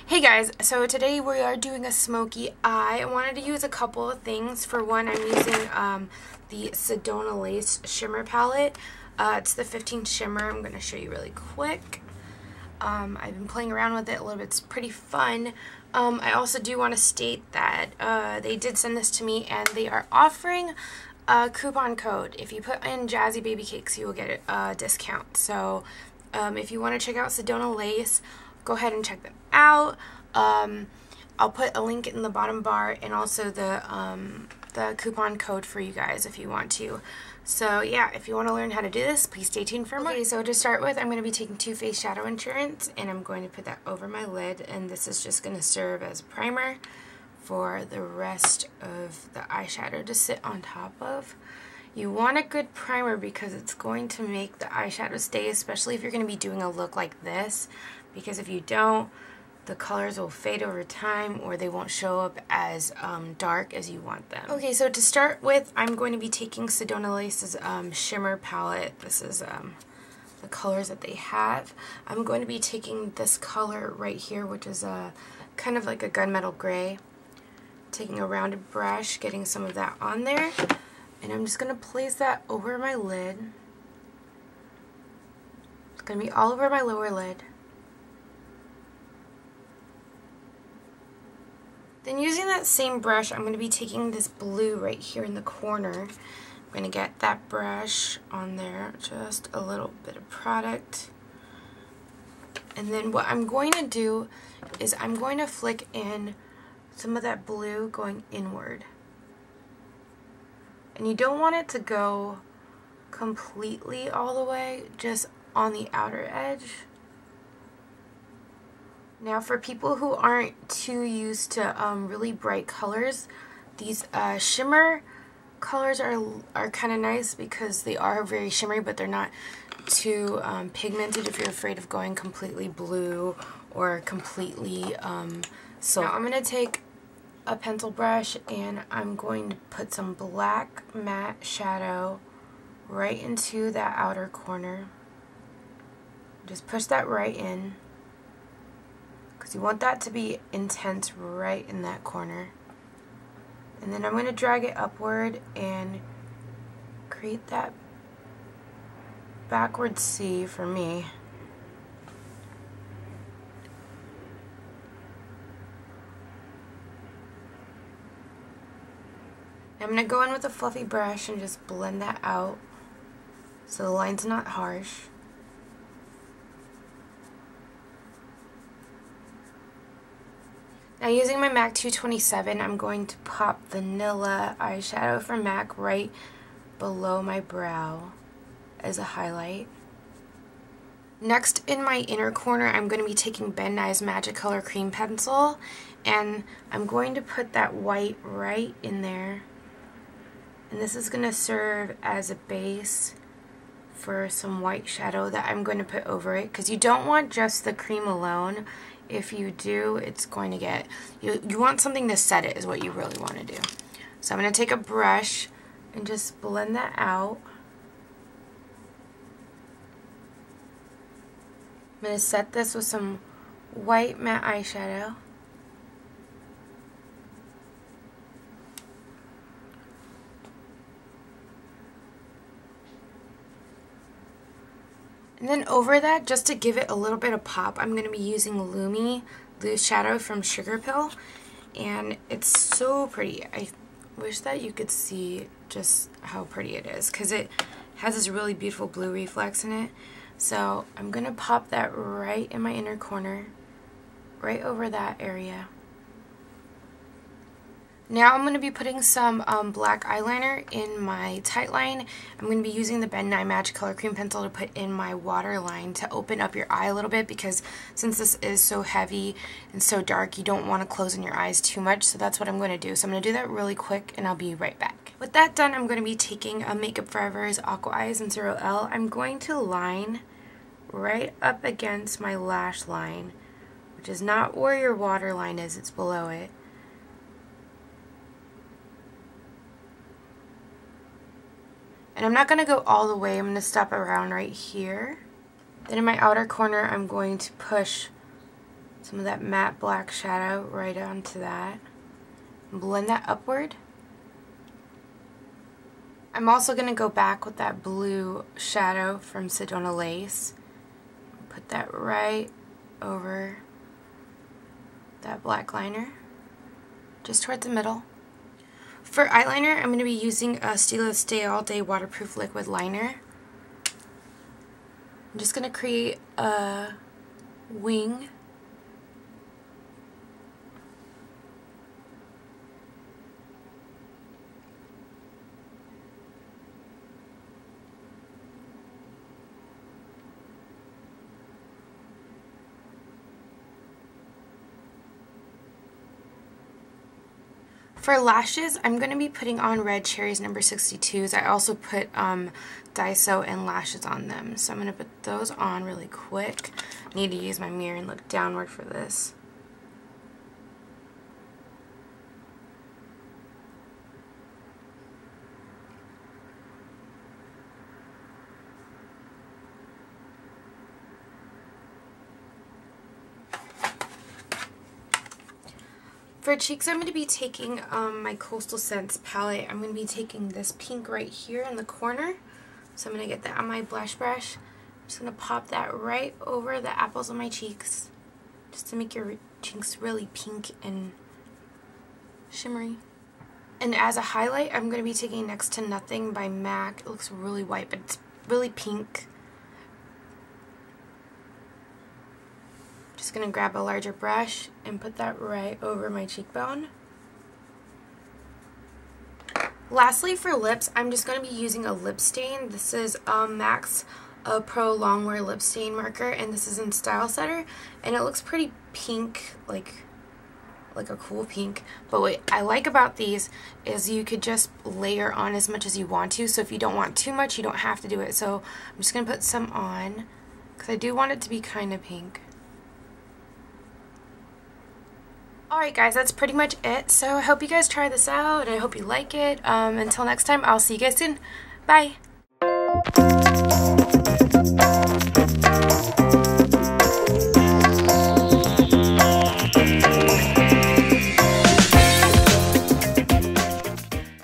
Hey guys, so today we are doing a smoky eye. I wanted to use a couple of things. For one, I'm using the Sedona Lace Shimmer palette. It's the 15 Shimmer. I'm going to show you really quick. I've been playing around with it a little bit. It's pretty fun. I also do want to state that they did send this to me and they are offering a coupon code. If you put in jazziebabycakes, you will get a discount. So if you want to check out Sedona Lace, go ahead and check them out. I'll put a link in the bottom bar and also the coupon code for you guys if you want to. So yeah, if you want to learn how to do this, please stay tuned for more. Okay, so to start with, I'm going to be taking Too Faced Shadow Insurance and I'm going to put that over my lid, and this is just going to serve as primer for the rest of the eyeshadow to sit on top of. You want a good primer because it's going to make the eyeshadow stay, especially if you're going to be doing a look like this, because if you don't, the colors will fade over time or they won't show up as dark as you want them. Okay, so to start with, I'm going to be taking Sedona Lace's Shimmer palette. This is the colors that they have. I'm going to be taking this color right here, which is kind of like a gunmetal gray. Taking a rounded brush, getting some of that on there, and I'm just going to place that over my lid. It's going to be all over my lower lid. Then using that same brush, I'm going to be taking this blue right here in the corner. I'm going to get that brush on there, just a little bit of product. And then what I'm going to do is I'm going to flick in some of that blue going inward. And you don't want it to go completely all the way, just on the outer edge. Now for people who aren't too used to really bright colors, these shimmer colors are kind of nice because they are very shimmery, but they're not too pigmented if you're afraid of going completely blue or completely silver. Now I'm going to take a pencil brush and I'm going to put some black matte shadow right into that outer corner. Just push that right in, because you want that to be intense right in that corner. And then I'm going to drag it upward and create that backward C for me. I'm going to go in with a fluffy brush and just blend that out so the line's not harsh. Now using my MAC 227, I'm going to pop Vanilla eyeshadow from MAC right below my brow as a highlight. Next, in my inner corner, I'm going to be taking Ben Nye's MagiColor cream pencil, and I'm going to put that white right in there. And this is going to serve as a base for some white shadow that I'm going to put over it, because you don't want just the cream alone. If you do, it's going to get, you want something to set it is what you really want to do. So I'm going to take a brush and just blend that out. I'm going to set this with some white matte eyeshadow. And then over that, just to give it a little bit of pop, I'm going to be using Lumi Loose Shadow from Sugarpill. And it's so pretty. I wish that you could see just how pretty it is, because it has this really beautiful blue reflex in it. So I'm going to pop that right in my inner corner, right over that area. Now I'm going to be putting some black eyeliner in my tight line. I'm going to be using the Ben Nye MagiColor cream pencil to put in my waterline to open up your eye a little bit, because since this is so heavy and so dark, you don't want to close in your eyes too much, so that's what I'm going to do. So I'm going to do that really quick and I'll be right back. With that done, I'm going to be taking Makeup Forever's Aqua Eyes in 0L. I'm going to line right up against my lash line, which is not where your waterline is, it's below it. And I'm not going to go all the way, I'm going to stop around right here. Then in my outer corner, I'm going to push some of that matte black shadow right onto that. Blend that upward. I'm also going to go back with that blue shadow from Sedona Lace. Put that right over that black liner, just towards the middle. For eyeliner, I'm going to be using a Stila Stay All Day Waterproof Liquid Liner. I'm just going to create a wing. For lashes, I'm going to be putting on Red Cherries number 62s. I also put Daiso End Lashes on them. So I'm going to put those on really quick. I need to use my mirror and look downward for this. For cheeks, I'm going to be taking my Coastal Scents palette. I'm going to be taking this pink right here in the corner. So I'm going to get that on my blush brush. I'm just going to pop that right over the apples on my cheeks, just to make your cheeks really pink and shimmery. And as a highlight, I'm going to be taking Next to Nothing by MAC. It looks really white, but it's really pink. Just going to grab a larger brush and put that right over my cheekbone. Lastly, for lips, I'm just going to be using a lip stain. This is MAC's Pro Longwear lip stain marker, and this is in Stylesetter, and it looks pretty pink, like a cool pink. But what I like about these is you could just layer on as much as you want to, so if you don't want too much, you don't have to do it. So I'm just going to put some on, because I do want it to be kind of pink. Alright guys, that's pretty much it. So I hope you guys try this out, and I hope you like it. Until next time, I'll see you guys soon. Bye!